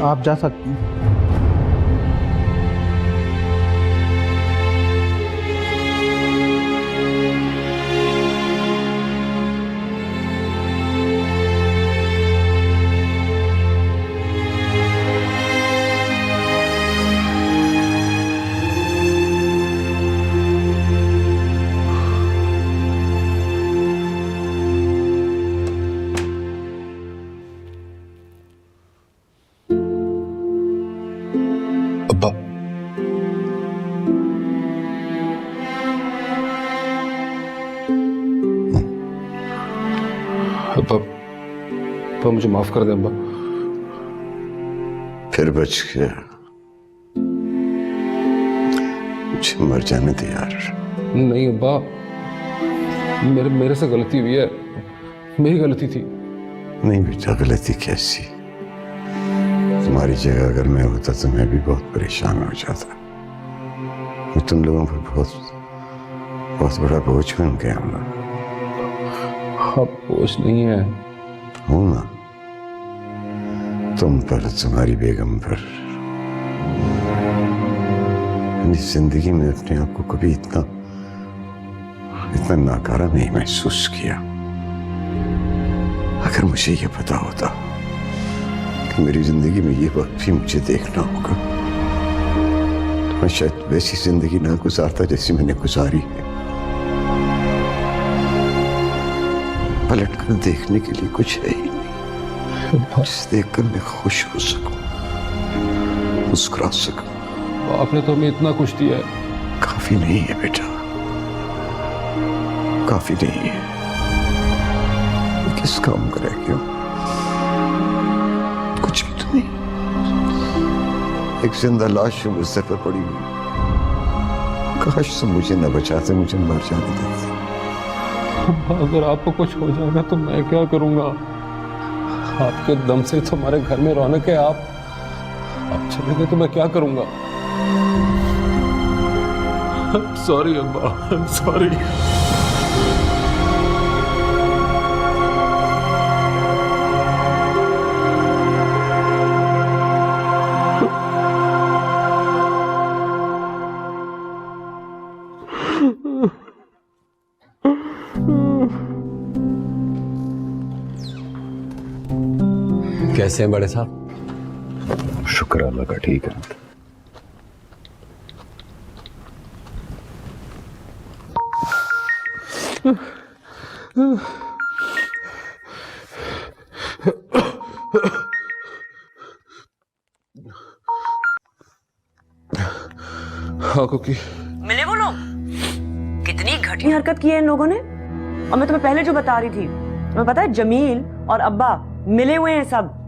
आप जा सकती हैं। अब्बा, अब्बा, अब्बा मुझे माफ कर दे अब्बा। फिर बच गया। मुझे मर जाने दे यार। नहीं अब्बा, मेरे से गलती हुई है, मेरी गलती थी। नहीं बेटा, गलती कैसी? तुम्हारी जगह अगर मैं होता तो मैं भी बहुत परेशान हो जाता। मैं तुम लोगों पर बहुत बड़ा बोझ बन गया हूं। आप बोझ नहीं है। हूं ना, तुम पर, तुम्हारी बेगम पर। मैंने जिंदगी में अपने आप को कभी इतना नाकारा नहीं महसूस किया। अगर मुझे ये पता होता कि मेरी जिंदगी में ये वक्त भी मुझे देखना होगा तो मैं शायद वैसी जिंदगी ना गुजारता जैसी मैंने गुजारी है। पलट कर देखने के लिए कुछ है ही नहीं, जिसे देखकर मैं खुश हो सकूं, मुस्कुरा सकूं। आपने तो हमें इतना कुछ दिया है। काफी नहीं है बेटा, काफी नहीं है। किस काम का रह गया? कुछ भी तो नहीं। एक जिंदा लाश बिस्तर पर पड़ी हुई। काश तुम मुझे न बचाते, मुझे मर जाने देते। अगर आपको कुछ हो जाएगा तो मैं क्या करूंगा? आपके दम से तो हमारे घर में रौनक है। आप चले गए तो मैं क्या करूंगा? सॉरी अब्बा, सॉरी। कैसे हैं बड़े साहब? शुक्र अल्लाह का, ठीक है। हाँ कुकी। मिले वो लोग? कितनी घटिया हरकत की है इन लोगों ने। और मैं तुम्हें पहले जो बता रही थी, तुम्हें पता है जमील और अब्बा मिले हुए हैं सब।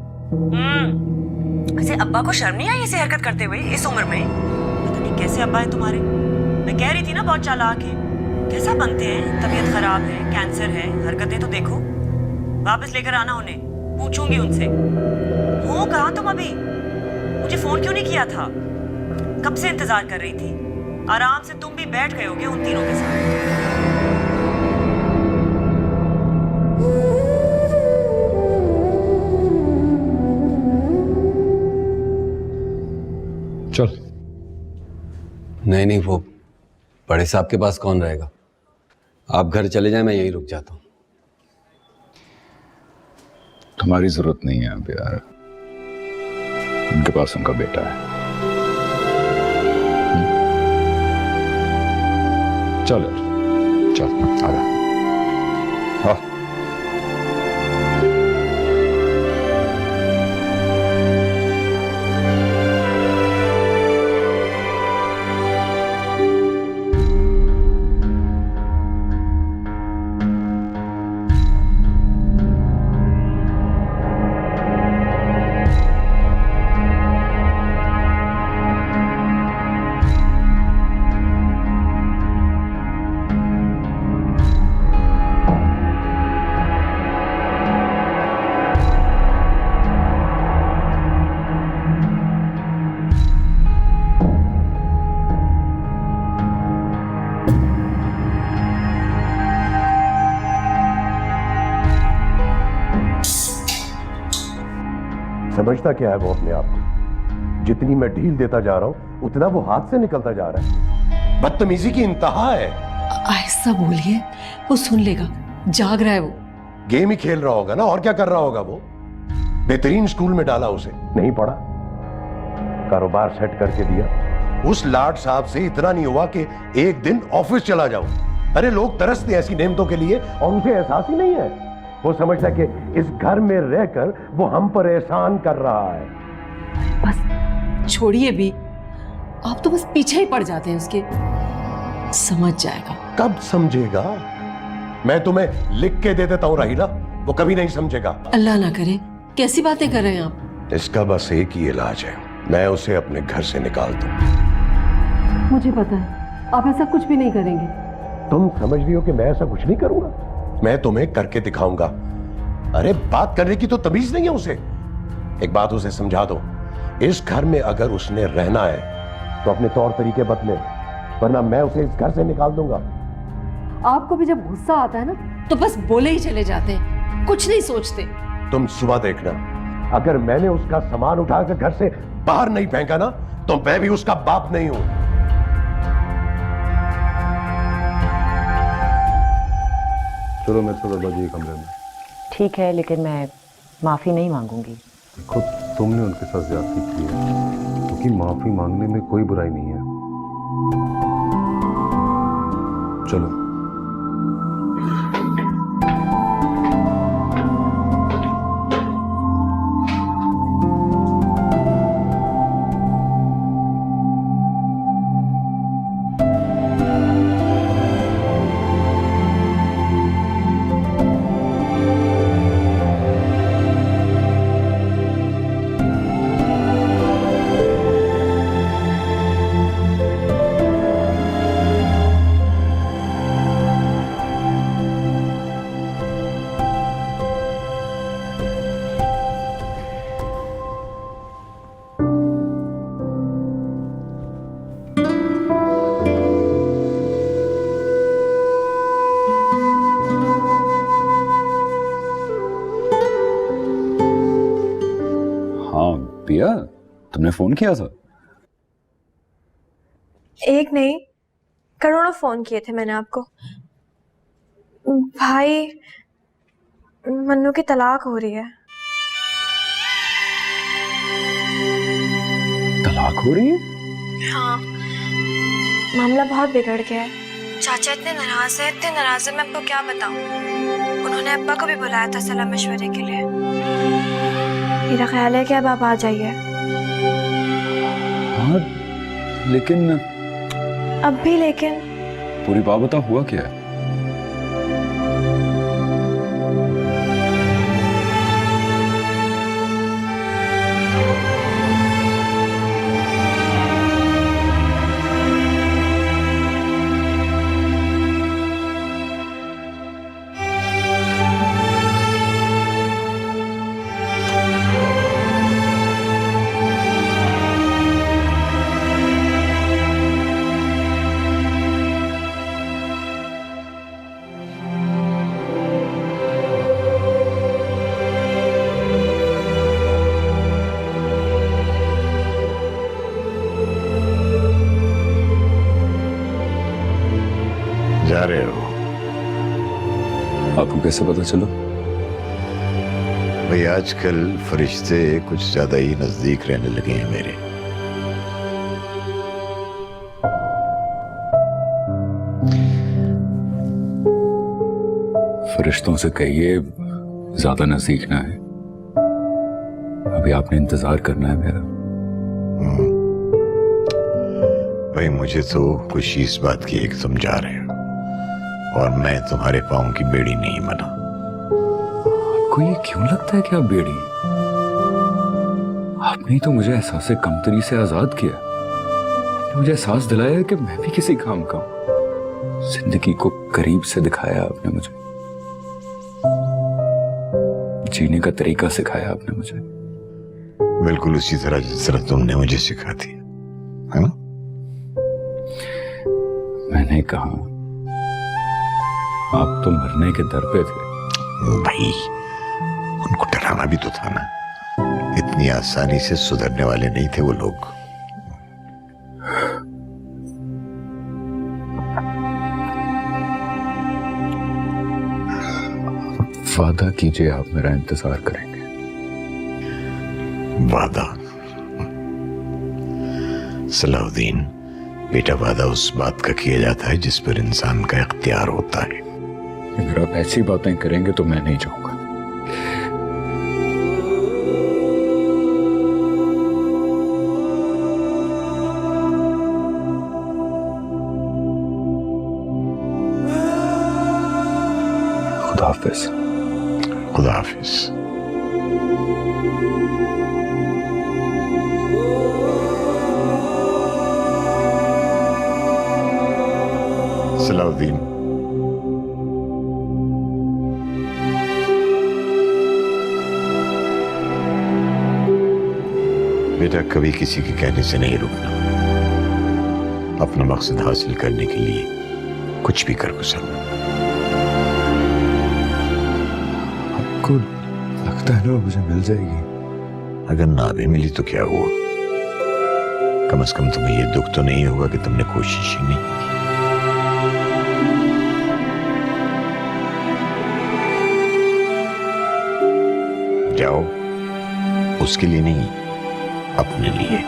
वैसे अब्बा को शर्म नहीं आई ऐसी हरकत करते हुए इस उम्र में? पता नहीं कैसे अब्बा है तुम्हारे। मैं कह रही थी ना बहुत चालाक है। कैसा बनते हैं? तबीयत खराब है, कैंसर है, हरकतें तो देखो। वापस लेकर आना उन्हें, पूछूंगी उनसे। हो कहाँ तुम अभी? मुझे फोन क्यों नहीं किया था? कब से इंतजार कर रही थी। आराम से तुम भी बैठ गए होगे उन तीनों के साथ। चल। नहीं, वो बड़े साहब के पास कौन रहेगा? आप घर चले जाएं, मैं यहीं रुक जाता हूं। तुम्हारी जरूरत नहीं है अब यार, उनके पास उनका बेटा है। चल यार, चल आ रहा। हाँ समझता क्या है वो अपने आप को? जितनी मैं ढील देता जा रहा हूं उतना वो हाथ से निकलता जा रहा है। बदतमीजी की इंतहा है। ऐसा बोलिए, वो सुन लेगा, जाग रहा है वो। गेम ही खेल रहा होगा ना, और क्या कर रहा होगा वो। बेहतरीन स्कूल में डाला उसे, नहीं पढ़ा, कारोबार सेट करके दिया। उस लाड साहब से इतना नहीं हुआ कि एक दिन ऑफिस चला जाऊं। अरे लोग तरसते हैं ऐसी नेमतों के लिए और उसे एहसास ही नहीं है। वो समझता है कि इस घर में रहकर वो हम पर एहसान कर रहा है। बस छोड़िए भी, आप तो बस पीछे ही पड़ जाते हैं उसके। समझ जाएगा। कब समझेगा? मैं तुम्हें लिख के दे देता हूं राहिला, वो कभी नहीं समझेगा। अल्लाह ना करे, कैसी बातें कर रहे हैं आप? इसका बस एक ही इलाज है, मैं उसे अपने घर से निकाल दूं। मुझे पता है आप ऐसा कुछ भी नहीं करेंगे। तुम समझ रही हो कि मैं ऐसा कुछ नहीं करूंगा? मैं तुम्हें करके दिखाऊंगा। अरे बात करने की तो तमीज नहीं है उसे। एक बात उसे समझा दो, इस घर में अगर उसने रहना है तो अपने तौर तरीके बदले, वरना मैं उसे इस घर से निकाल दूंगा। आपको भी जब गुस्सा आता है ना तो बस बोले ही चले जाते हैं, कुछ नहीं सोचते। तुम सुबह देखना, अगर मैंने उसका सामान उठाकर घर से बाहर नहीं फेंका ना तो मैं भी उसका बाप नहीं हूं। चलो मैं थोड़ा बाजी कमरे में। ठीक है, लेकिन मैं माफी नहीं मांगूंगी। खुद तुमने उनके साथ ज्यादती की है, क्योंकि माफी मांगने में कोई बुराई नहीं है। चलो। पिया, तुमने फोन किया था? एक नहीं, करोड़ों फोन किए थे मैंने आपको। भाई, मन्नू की तलाक हो रही है। तलाक हो रही है? हाँ, मामला बहुत बिगड़ गया है। चाचा इतने नाराज है, मैं आपको क्या बताऊं। उन्होंने अब्बा को भी बुलाया था सलाह मशवरे के लिए। मेरा ख्याल है कि अब आप आ जाइए। हाँ, लेकिन अब भी लेकिन? पूरी बात बता, हुआ क्या है? जा रहे हो? आपको कैसे पता चला? भाई आजकल फरिश्ते कुछ ज्यादा ही नजदीक रहने लगे हैं मेरे। फरिश्तों से कहिए ज्यादा नजदीक ना है। अभी आपने इंतजार करना है मेरा। भाई मुझे तो खुशी इस बात की है कि तुम जा रहे हो और मैं तुम्हारे पांव की बेड़ी नहीं बना। आपको ये क्यों लगता है कि आप बेड़ी हैं? आपने ही तो मुझे एहसास कमतरी से आजाद किया। आपने मुझे एहसास दिलाया कि मैं भी किसी काम का हूं। जिंदगी को करीब से दिखाया आपने मुझे, जीने का तरीका सिखाया आपने मुझे। बिल्कुल उसी तरह जिस तरह तुमने मुझे सिखा दी है ना। मैंने कहा आप तो मरने के दर पे थे। भाई उनको डराना भी तो था ना। इतनी आसानी से सुधरने वाले नहीं थे वो लोग। वादा कीजिए आप मेरा इंतजार करेंगे। वादा? सलाउद्दीन बेटा, वादा उस बात का किया जाता है जिस पर इंसान का इख्तियार होता है। अगर आप ऐसी बातें करेंगे तो मैं नहीं जाऊंगा। खुदा हाफिज। खुदा हाफिज। सलाउद्दीन, बेटा कभी किसी के कहने से नहीं रुकना। अपना मकसद हासिल करने के लिए कुछ भी कर गुजरना। आपको लगता है ना मुझे मिल जाएगी? अगर ना भी मिली तो क्या हुआ? कम से कम तुम्हें ये दुख तो नहीं होगा कि तुमने कोशिश ही नहीं की। जाओ, उसके लिए नहीं, अपने लिए।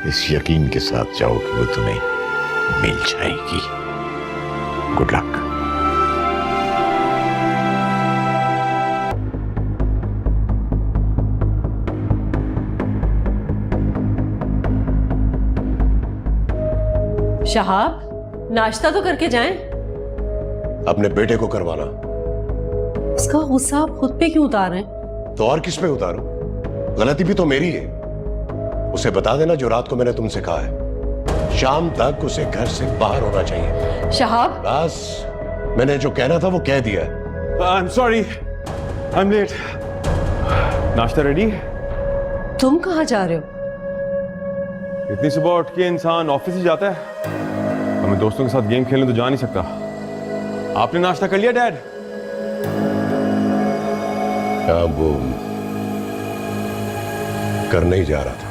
इस यकीन के साथ जाओ कि वो तुम्हें मिल जाएगी। Good luck. शहाब, नाश्ता तो करके जाएं। अपने बेटे को करवाना। इसका गुस्सा आप खुद पे क्यों उतार रहे हैं? तो और किस पे उतारूं? गलती भी तो मेरी है। उसे बता देना जो रात को मैंने तुमसे कहा है। शाम तक उसे घर से बाहर होना चाहिए। शहाब, बस, मैंने जो कहना था वो कह दिया है। I'm sorry, I'm late. नाश्ता रेडी? तुम कहाँ जा रहे हो? इतनी सुबह उठ के इंसान ऑफिस ही जाता है। हमें दोस्तों के साथ गेम खेलने तो जा नहीं सकता। आपने नाश्ता कर लिया डैड? क्या वो करने ही जा रहा था।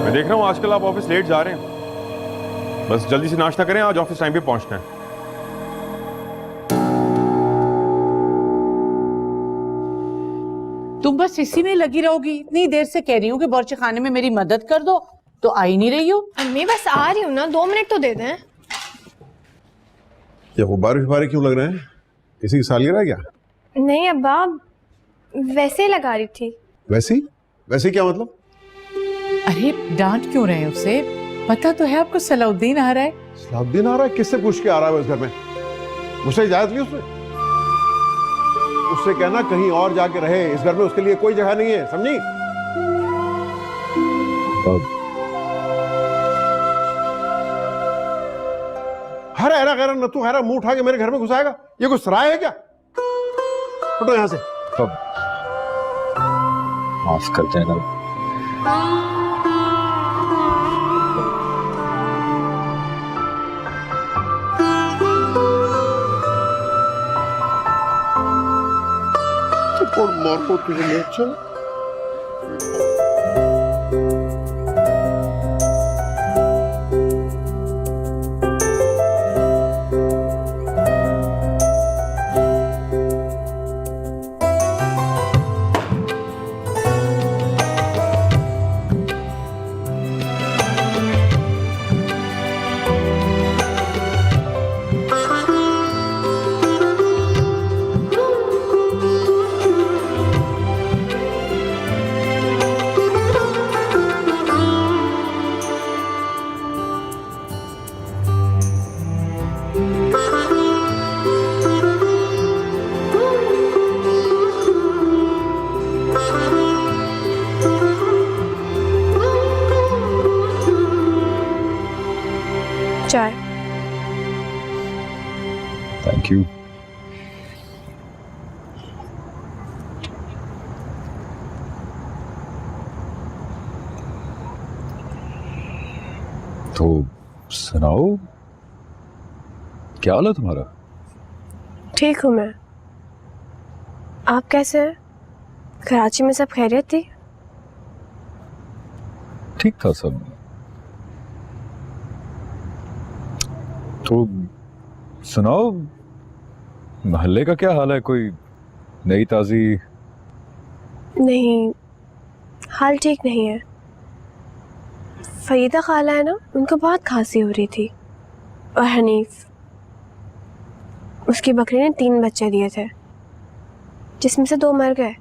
मैं देख रहा हूँ आजकल आप ऑफिस लेट जा रहे हैं। बस जल्दी से नाश्ता करें, आज ऑफिस टाइम पे पहुंचना है। तुम बस इसी में लगी रहोगी? इतनी देर से कह रही हूँ कि बावर्ची खाने में मेरी मदद कर दो, तो आ ही नहीं रही हो। अम्मी बस आ रही हूँ ना, 2 मिनट तो दे दें। क्या वो बारिश क्यों लग रहे हैं? किसी की सालगिरह है क्या? नहीं अब्बा, वैसे ही लगा रही थी। वैसी? वैसे क्या मतलब? अरे डांट क्यों रहे हैं उसे? पता तो है आपको सलाउद्दीन आ रहा है। सलाउद्दीन आ रहा है? किससे पूछ के आ रहा है उस घर में? मुझसे इजाजत ली उसने? उससे कहना कहीं और जाके रहे, इस घर में उसके लिए कोई जगह नहीं है, समझी? हरा हरा गैर नतू हरा मुंह उठा के मेरे घर में घुसाएगा? ये कोई सराय है क्या? हटो यहां से। माफ कर देना। और मार को तुझे नहीं अच्छा? तो सुनाओ, क्या हाल है तुम्हारा? ठीक हूँ मैं। आप कैसे हैं? कराची में सब खैरियत थी? ठीक था सब। तो सुनाओ, मोहल्ले का क्या हाल है? कोई नई ताजी? नहीं, हाल ठीक नहीं है। फरीदा खाला है ना, उनको बहुत खांसी हो रही थी। और हनीफ, उसकी बकरी ने 3 बच्चे दिए थे, जिसमें से 2 मर गए।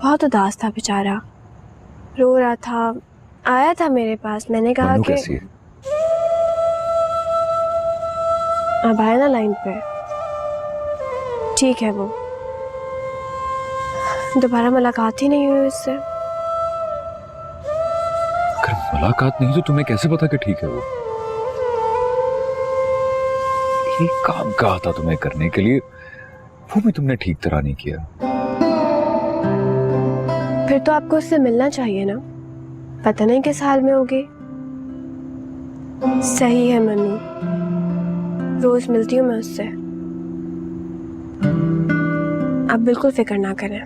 बहुत उदास था बेचारा, रो रहा था। आया था मेरे पास, मैंने कहा मन्नू कि कैसी है? अब आया ना लाइन पे। ठीक है वो, दोबारा मुलाकात ही नहीं हुई उससे। अगर मुलाकात नहीं तो तुम्हें कैसे पता कि ठीक है वो? एक काम कहा था तुम्हें करने के लिए, वो भी तुमने ठीक तरह नहीं किया। फिर तो आपको उससे मिलना चाहिए ना, पता नहीं किस हाल में होगी। सही है मन्नू, रोज मिलती हूँ मैं उससे। आप बिल्कुल फिक्र ना करें।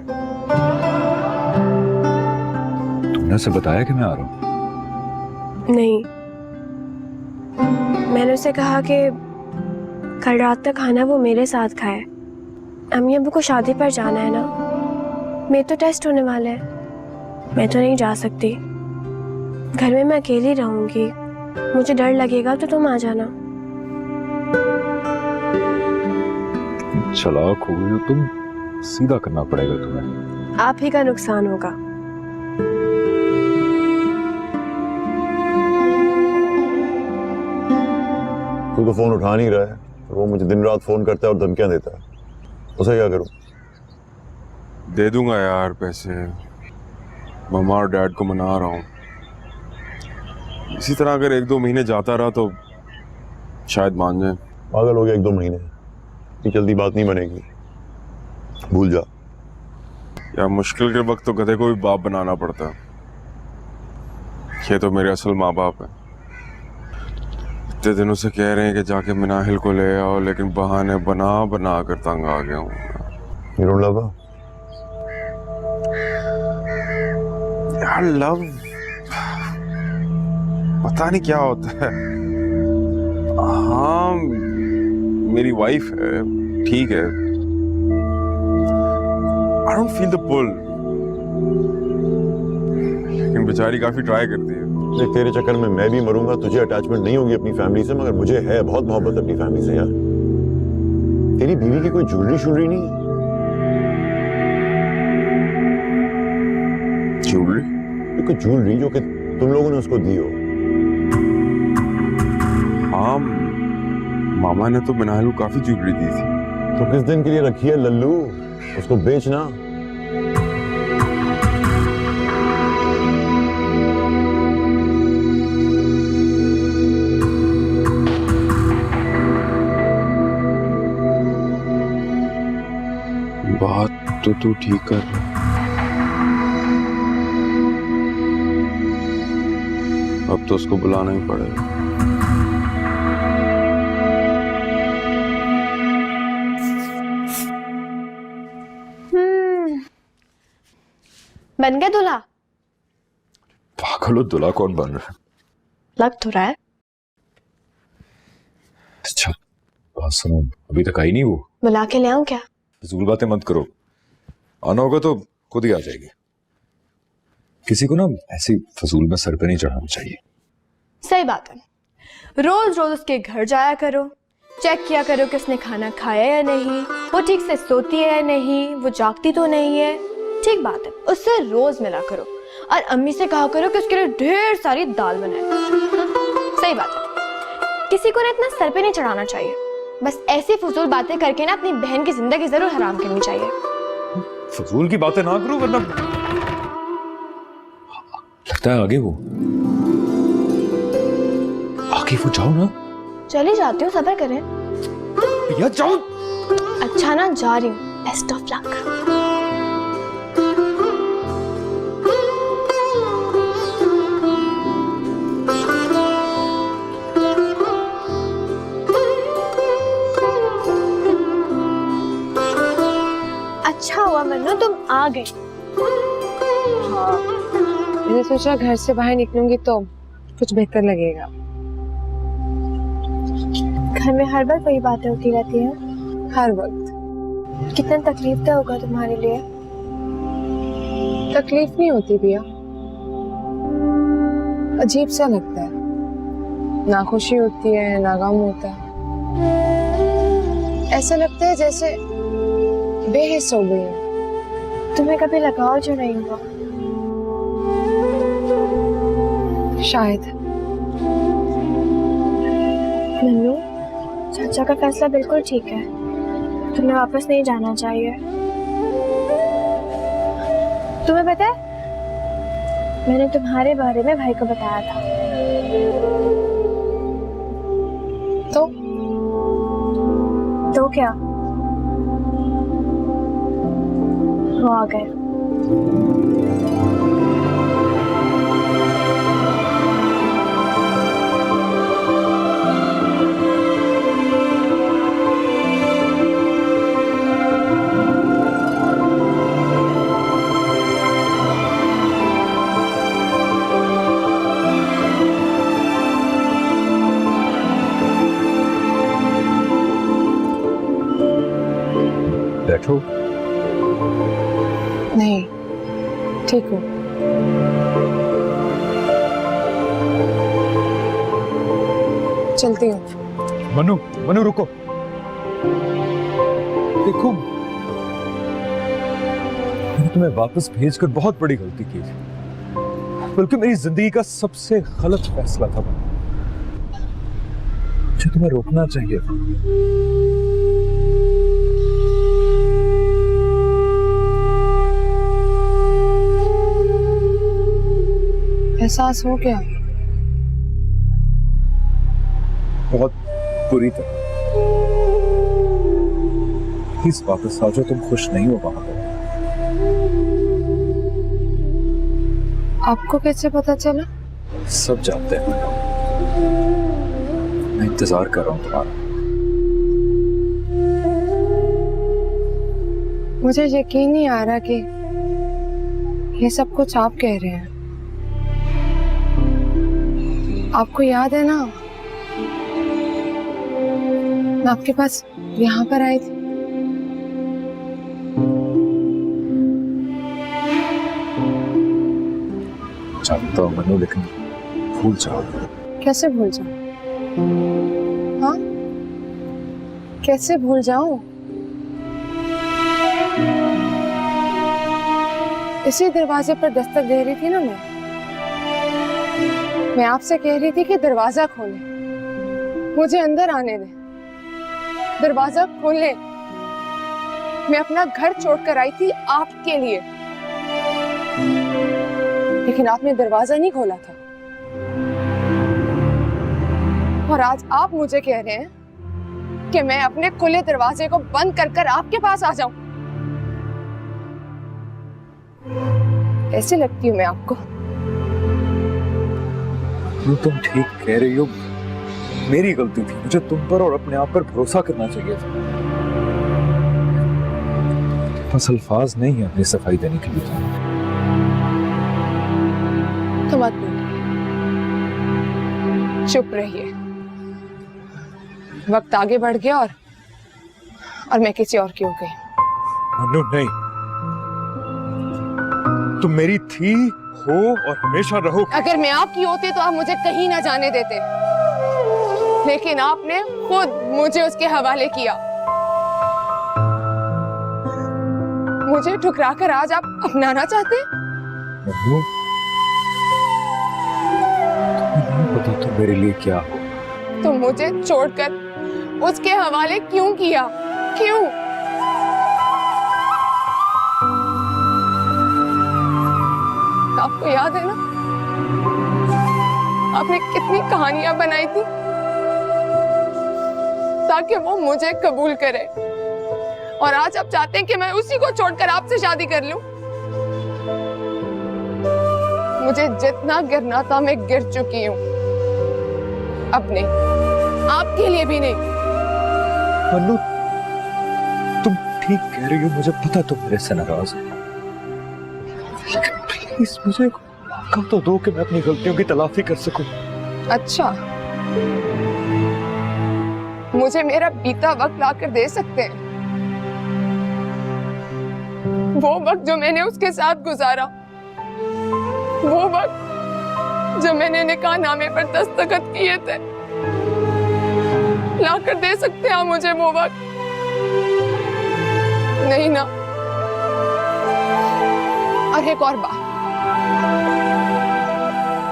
तुमने उसे बताया कि मैं आ रहा हूँ? नहीं, मैंने उसे कहा कि कल रात का खाना वो मेरे साथ खाए। अम्मी अब्बू को शादी पर जाना है ना, मेरे तो टेस्ट होने वाले हैं, मैं तो नहीं जा सकती। घर में मैं अकेली रहूंगी, मुझे डर लगेगा, तो तुम आ जाना। चालाक हो गई हो तुम, सीधा करना पड़ेगा तुम्हें। आप ही का नुकसान होगा। तू तो फोन उठा नहीं रहा है, वो मुझे दिन रात फोन करता है और धमकियां देता है। उसे क्या करूं? दे दूंगा यार पैसे, मम्मा और डैड को मना रहा हूँ। इसी तरह अगर 1-2 महीने जाता रहा तो शायद मान जाए। पागल हो गया, 1-2 महीने इतनी जल्दी बात नहीं बनेगी, भूल जा। यार मुश्किल के वक्त तो गधे को भी बाप बनाना पड़ता है। ये तो मेरे असल माँ बाप है। इतने दिनों से कह रहे हैं कि जाके मिनाहिल को ले आओ, लेकिन बहाने बना बना कर तंग आ गया हूँ। You don't love her? यार लव पता नहीं क्या होता है। हाँ मेरी वाइफ है, ठीक है। I don't feel the pull, लेकिन बेचारी काफी ट्राई करती है। देख, तेरे चक्कर में मैं भी मरूंगा, तुझे अटैचमेंट नहीं होगी अपनी फैमिली से, मगर मुझे है बहुत मोहब्बत अपनी फैमिली से यार। तेरी बीवी की कोई ज्वेलरी नहीं है? ज्वेलरी? कोई ज्वेलरी जो कि तुम लोगों ने उसको दी हो? हाँ, मामा ने तो मिनाहिल को काफी ज्वेलरी दी थी। तो किस दिन के लिए रखी है लल्लू? उसको बेचना। बात तो तू ठीक कर रहा। अब तो उसको बुलाना ही पड़ेगा। बन गया दूल्हा? पागल हो, दूल्हा कौन बन रहा है? लग तो रहा है। अच्छा बात सुनो, अभी तक आई नहीं वो? बुला के ले आऊं क्या? फजूल बातें मत करो, आना होगा तो खुद ही आ जाएगी। किसी को ना ऐसी फजूल में सर पे नहीं चढ़ाना चाहिए। सही बात है। रोज रोज उसके घर जाया करो, चेक किया करो कि उसने खाना खाया या नहीं, वो ठीक से सोती है या नहीं, वो जागती तो नहीं है। ठीक बात है, उससे रोज मिला करो और अम्मी से कहा करो कि उसके लिए ढेर सारी दाल बनाए। सही बात है, किसी को ना इतना सर पे नहीं चढ़ाना चाहिए। बस ऐसी फजूल बातें करके ना अपनी बहन की जिंदगी जरूर हराम करनी चाहिए। फजूल की बातें ना करो वरना। लगता है आगे वो जाओ ना। चली जाती हूँ, सब्र करें। भैया जाओ। अच्छा ना, जा रही हूँ। Best of luck. अच्छा हुआ मन्नू तुम आ गए। हाँ, मैंने सोचा घर से बाहर निकलूंगी तो कुछ बेहतर लगेगा। घर में हर वक्त वही बातें होती रहती हैं। हर वक्त। कितना तकलीफ तो होगा तुम्हारे लिए। तकलीफ नहीं होती भैया, अजीब सा लगता है, ना खुशी होती है ना गम होता है। ऐसा लगता है जैसे बेहिस हो गई हूँ। तुम्हें कभी लगाव जो नहीं हुआ? शायद। नन्नू, चाचा का फैसला बिल्कुल ठीक है, तुम्हें वापस नहीं जाना चाहिए। तुम्हें पता है मैंने तुम्हारे बारे में भाई को बताया था। तो क्या? वो आ गए। बैठो। नहीं, ठीक हूँ। चलती हूँ। मनु, मनु रुको। देखो, मैंने तुम्हें वापस भेजकर बहुत बड़ी गलती की थी, बल्कि मेरी जिंदगी का सबसे गलत फैसला था। मुझे तुम्हें रोकना चाहिए था। एहसास हो क्या? बहुत बुरी तरह। प्लीज वापस आ जाओ, तुम खुश नहीं हो वहां पर। आपको कैसे पता चला? सब जानते हैं, मैं इंतजार कर रहा हूं तुम्हारा। मुझे यकीन नहीं आ रहा कि ये सब कुछ आप कह रहे हैं। आपको याद है ना, मैं आपके पास यहाँ पर आई थी। जानता हूँ मनु, लेकिन भूल जाओ। कैसे भूल जाऊं? हाँ, कैसे भूल जाऊं? इसी दरवाजे पर दस्तक दे रही थी ना मैं आपसे कह रही थी कि दरवाजा खोले, मुझे अंदर आने दे, दरवाजा खोले। मैं अपना घर छोड़कर आई थी आपके लिए, लेकिन आपने दरवाजा नहीं खोला था। और आज आप मुझे कह रहे हैं कि मैं अपने खुले दरवाजे को बंद कर आपके पास आ जाऊं। ऐसे लगती हूं मैं आपको? तुम ठीक कह रही हो, मेरी गलती थी। मुझे तुम पर और अपने आप पर भरोसा करना चाहिए था। बस अल्फाज नहीं है अपनी सफाई देने के लिए। तो मत बोलिए, चुप रहिए। वक्त आगे बढ़ गया और मैं किसी और की हो गई। मनु नहीं, तुम मेरी थी, हो और हमेशा रहो। अगर मैं आपकी होती तो आप मुझे कहीं ना जाने देते, लेकिन आपने खुद मुझे उसके हवाले किया। मुझे ठुकराकर आज आप अपनाना चाहते हैं? मनु, तुम्हें नहीं पता तुम मेरे लिए क्या हो। तो मुझे छोड़कर उसके हवाले क्यों किया? क्यों? आपको याद है ना, आपने कितनी कहानियां बनाई थी ताकि वो मुझे कबूल करे, और आज आप चाहते हैं कि मैं उसी को छोड़कर आपसे शादी कर लूं। मुझे जितना गिरना था मैं गिर चुकी हूं, अब नहीं, आपके लिए भी नहीं। मनु, ठीक कह रही हो, मुझे पता तुम मेरे से नाराज हो, लेकिन प्लीज मुझे एक मौका तो दो कि मैं अपनी गलतियों की तलाफी कर सकूं। अच्छा, मुझे मेरा बीता वक्त लाकर दे सकते हैं? वो वक्त जो मैंने उसके साथ गुजारा, वो वक्त जो मैंने निकाहनामे पर दस्तखत किए थे, लाकर दे सकते हैं मुझे वो वक्त? नहीं ना। और एक और बात,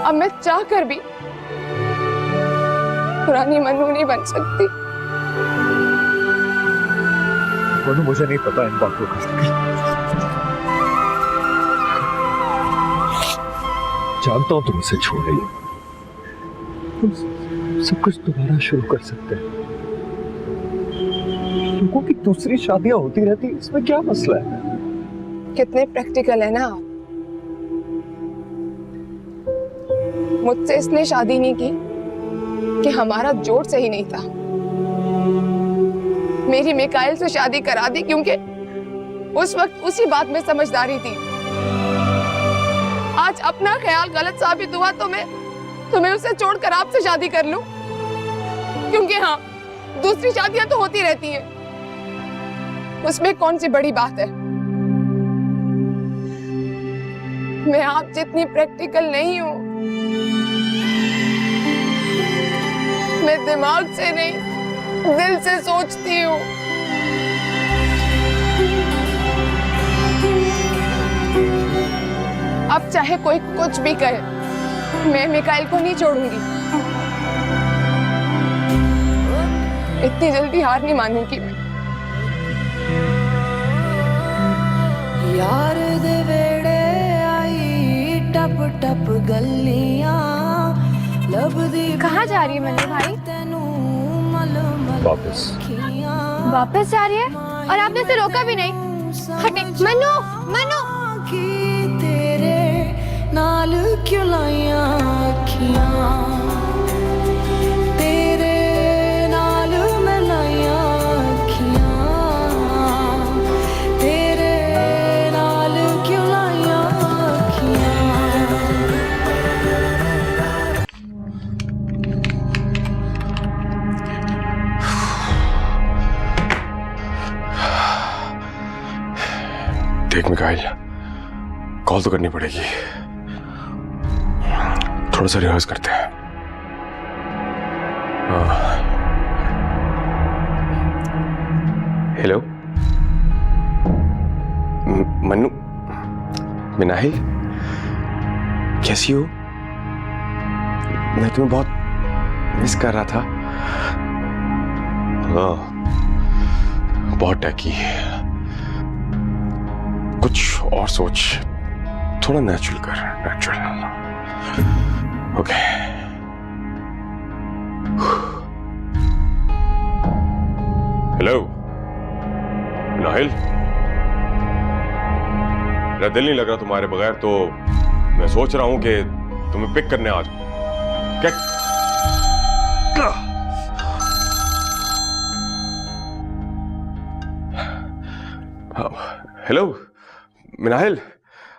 अब मैं चाह कर भी पुरानी मन्नू नहीं बन सकती। मनु, मुझे नहीं पता इन बातों का। जानता हूं तुम इसे छोड़ रही हो, तुम सब कुछ दोबारा शुरू कर सकते हैं। लोगों की दूसरी शादियां होती रहती, इसमें क्या मसला है? कितने प्रैक्टिकल है ना आप। मुझसे इसलिए शादी नहीं की कि हमारा जोड़ सही नहीं था। मेरी मिकाइल से शादी करा दी क्योंकि उस वक्त उसी बात में समझदारी थी। आज अपना ख्याल गलत साबित हुआ तो मैं उसे छोड़कर आपसे शादी कर लूं? क्योंकि हाँ, दूसरी शादियां तो होती रहती हैं, उसमें कौन सी बड़ी बात है। मैं आप जितनी प्रैक्टिकल नहीं हूं। मैं दिमाग से नहीं, दिल से सोचती हूँ। अब चाहे कोई कुछ भी कहे, मैं मिकाइल को नहीं छोड़ूंगी। इतनी जल्दी हार नहीं मानूंगी मैं। यार दे वेड़े आई टप टप गलियां लबदी। कहाँ जा रही है मन्नू भाई? वापस। वापस जा रही है? और आपने इसे रोका भी नहीं। हटे मन्नू, मन्नू। तेरे नाल क्यों लाया अखियां, तेरे नाल मैं लाया अखियां, तेरे नाल क्यों लाया अखियां। देख मिकाइल, कॉल तो करनी पड़ेगी। थोड़ा सा रिहर्स करते हैं। हेलो मन्नू, मिनाहिल, कैसी हो? मैं तुम्हें बहुत मिस कर रहा था। बहुत टैकी, कुछ और सोच, थोड़ा नेचुरल कर, नेचुरल। ओके। हेलो नाहिल, मेरा दिल नहीं लग रहा तुम्हारे बगैर, तो मैं सोच रहा हूं कि तुम्हें पिक करने आ जाऊं। क्या? हेलो मिनाहिल,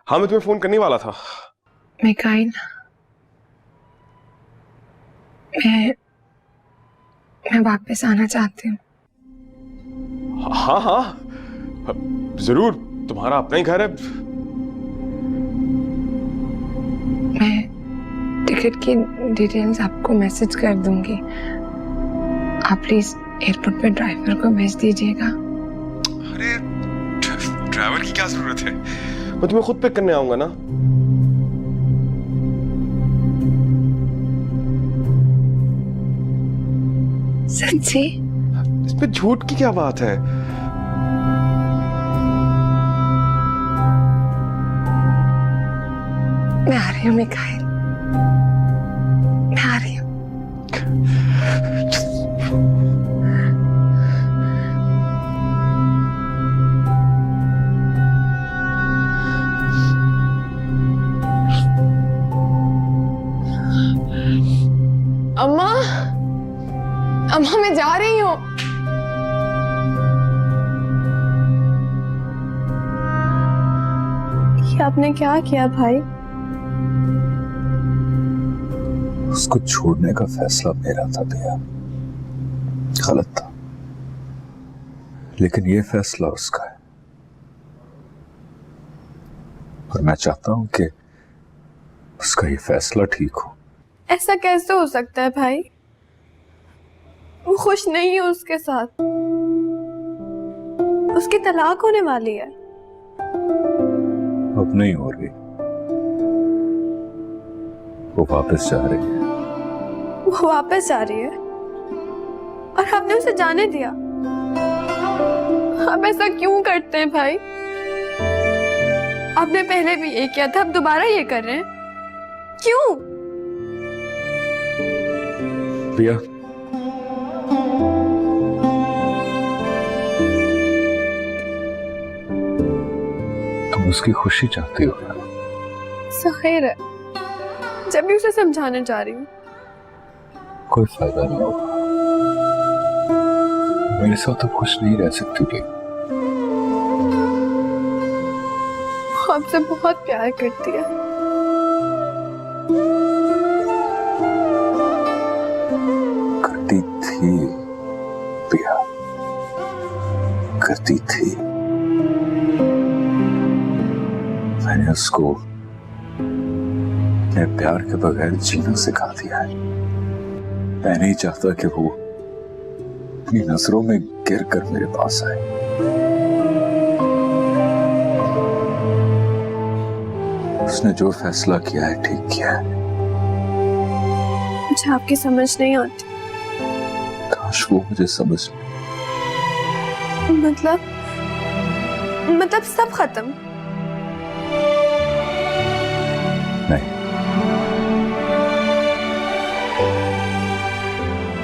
हाँ मैं तुम्हें फोन करने वाला था। मिकाइल, मैं वापस आना चाहती हूँ। हाँ हाँ जरूर, तुम्हारा अपना ही घर है। मैं टिकट की डिटेल्स आपको मैसेज कर दूंगी। आप प्लीज एयरपोर्ट पे ड्राइवर को भेज दीजिएगा। अरे ड्राइवर की क्या जरूरत है, मैं तुम्हें खुद पिक करने आऊंगा ना। सच्ची? इसमें झूठ की क्या बात है? मैं आ रही हूँ मिकाइल, मैं आ रही हूँ। अम्मा, अम्मा मैं जा रही हूँ। ये आपने क्या किया भाई? उसको छोड़ने का फैसला मेरा था भैया, गलत था, लेकिन ये फैसला उसका है और मैं चाहता हूं कि उसका ये फैसला ठीक हो। ऐसा कैसे हो सकता है भाई? वो खुश नहीं है उसके साथ, उसकी तलाक होने वाली है। अब नहीं हो रही, वो वापस जा रही है। वो वापस जा रही है और आपने उसे जाने दिया? आप ऐसा क्यों करते हैं भाई? आपने पहले भी ये किया था, अब दोबारा ये कर रहे हैं, क्यों? प्रिया, तुम उसकी खुशी चाहती हो ना? जाहिर है, जब भी उसे समझाने जा रही हूँ। कोई फायदा नहीं होगा, मेरे साथ तो खुश नहीं रह सकती प्रिया। वो आपसे बहुत प्यार करती है। करती थी प्रिया, करती थी। मैंने उसको अपने प्यार के बगैर जीना सिखा दिया है। मैं नहीं चाहता कि वो अपनी नजरों में गिर कर मेरे पास आए। उसने जो फैसला किया है ठीक किया है। मुझे आपकी समझ नहीं आती। काश वो मुझे समझ ले। मतलब सब खत्म? नहीं,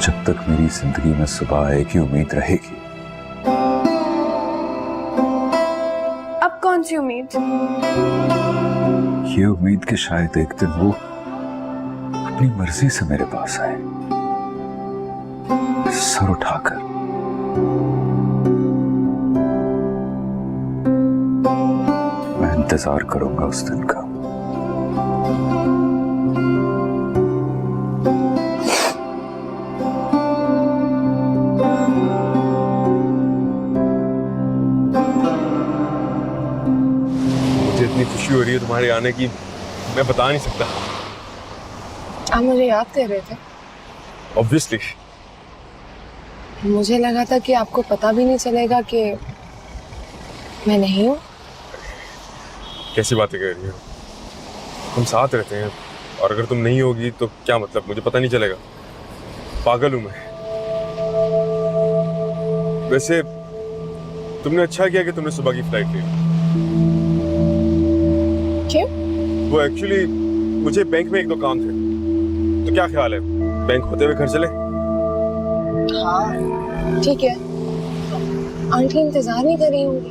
जब तक मेरी जिंदगी में सुबह आएगी उम्मीद रहेगी। अब कौन सी उम्मीद? ये उम्मीद कि शायद एक दिन वो अपनी मर्जी से मेरे पास आए, सर उठाकर। मैं इंतजार करूंगा उस दिन का। इतनी खुशी हो रही है तुम्हारे आने की, मैं बता नहीं सकता। आप मुझे याद कर रहे थे? ऑब्वियसली। मुझे लगा था कि आपको पता भी नहीं चलेगा कि मैं नहीं हूँ। कैसी बातें कर रही हो? हम साथ रहते हैं और अगर तुम नहीं होगी तो क्या मतलब, मुझे पता नहीं चलेगा? पागल हूं मैं। वैसे तुमने अच्छा किया कि तुमने सुबह की फ्लाइट ली। क्यों? वो एक्चुअली मुझे बैंक में एक दो काम थे, तो क्या ख्याल है बैंक होते हुए घर चले? हाँ ठीक है। आंटी इंतजार नहीं कर रही होंगी?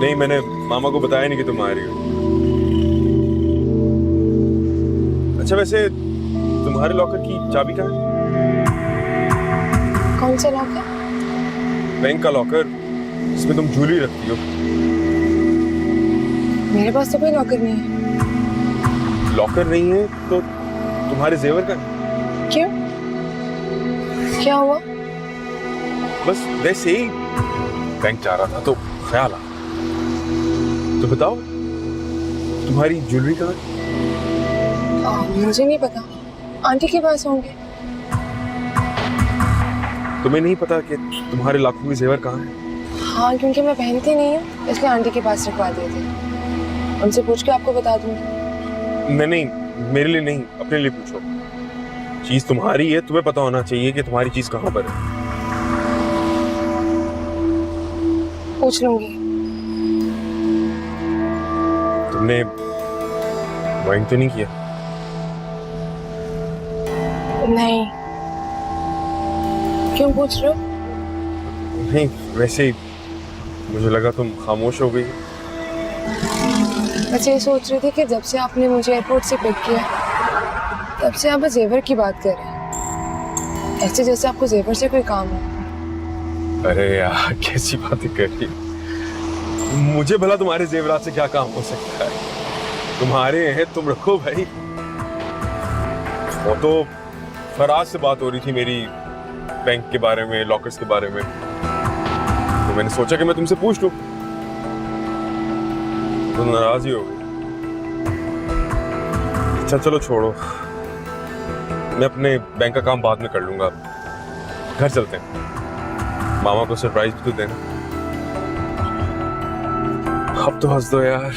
नहीं, मैंने मामा को बताया नहीं कि तुम आ रही हो। अच्छा वैसे तुम्हारे लॉकर की चाबी कहाँ है? कौन सा लॉकर? बैंक का लॉकर जिसमें तुम ज्वेलरी रखती हो। मेरे पास तो कोई लॉकर नहीं है। लॉकर नहीं है तो तुम्हारे जेवर का? क्यों, क्या हुआ? बस वैसे ही बैंक जा रहा था तो ख्याल आया। तो बताओ तुम्हारी ज्वेलरी कहाँ है? मुझे नहीं पता, आंटी के पास होंगे। तुम्हें नहीं पता कि तुम्हारे लाखों के जेवर कहाँ है? हाँ क्योंकि मैं पहनती नहीं हूँ, इसलिए आंटी के पास रखवा दिए थे। उनसे पूछ के आपको बता दूंगी। नहीं, मेरे लिए नहीं, अपने लिए पूछो। चीज तुम्हारी है, तुम्हें पता होना चाहिए कि तुम्हारी चीज कहाँ पर है। पूछ लूंगी। तुमने माइंड तो नहीं किया? नहीं। क्यों पूछ रहे हो? नहीं, वैसे ही मुझे लगा तुम खामोश हो गई। अच्छा ये सोच रही थी कि जब से आपने मुझे एयरपोर्ट से पिक किया तब से आप जेवर की बात कर रहे हैं, ऐसे जैसे आपको जेवर से कोई काम हो। अरे यार कैसी बातें कर रही हो? मुझे भला तुम्हारे जेवरात से क्या काम हो सकता है? तुम्हारे हैं, तुम रखो भाई। वो तो फराज से बात हो रही थी मेरी बैंक के बारे में, लॉकर्स के बारे में, तो मैंने सोचा कि मैं तुमसे पूछ लूं। तो नाराज ही हो गई। अच्छा चलो छोड़ो, मैं अपने बैंक का काम बाद में कर लूंगा। घर चलते हैं, मामा को सरप्राइज भी तो देना। अब तो हंस दो यार।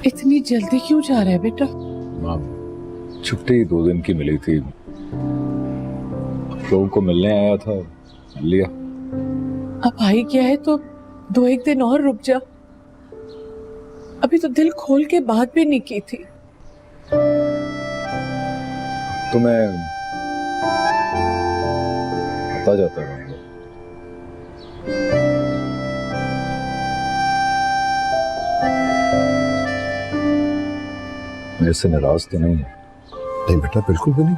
इतनी जल्दी क्यों जा रहा है बेटा? माँ, छुट्टी 2 दिन की मिली थी, लोगों को मिलने आया था, मिल लिया। अब आई क्या है तो 2-1 दिन और रुक जा। अभी तो दिल खोल के बात भी नहीं की थी। तो मैं आता जाता रहूंगा। मेरे से नाराज तो नहीं है? नहीं बेटा, बिल्कुल भी नहीं।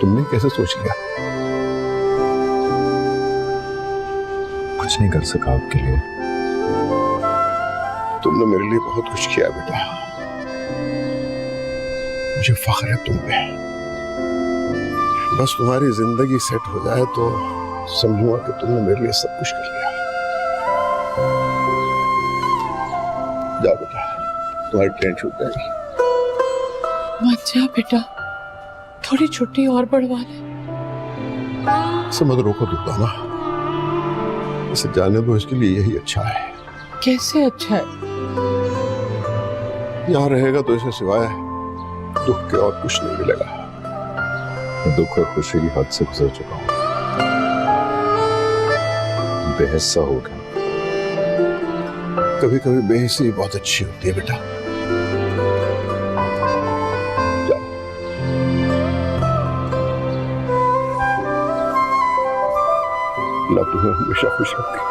तुमने कैसे सोच लिया? कुछ नहीं कर सका आपके लिए। तुमने मेरे लिए बहुत कुछ किया बेटा, मुझे फख्र है तुम पे। बस तुम्हारी जिंदगी सेट हो जाए तो समझूंगा कि तुमने मेरे लिए सब कुछ कर लिया। जाओ बेटा, तुम्हारी ट्रेन छूट जाएगी। मत जा बेटा, थोड़ी छुट्टी और बढ़वा ले। इसे मत रोको दुर्दाना, इसे जाने दो, इसके लिए यही अच्छा है। कैसे अच्छा है? यहाँ रहेगा तो इसे सिवाय दुख के और कुछ नहीं मिलेगा। मैं दुख और खुशी की हद से गुजर चुका हूँ, बेहिस्सा हो गया। कभी कभी बेहिस्सी बहुत अच्छी होती है बेटा। जाओ। अल्लाह तुम्हें हमेशा खुश रखे।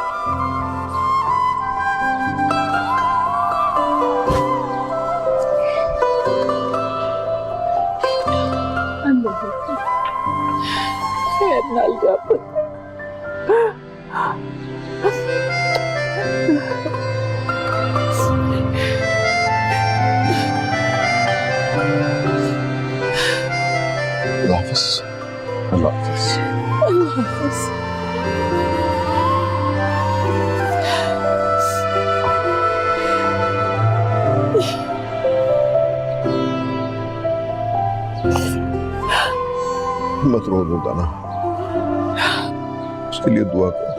मत रो दुर्दाना, उसके लिए दुआ करो।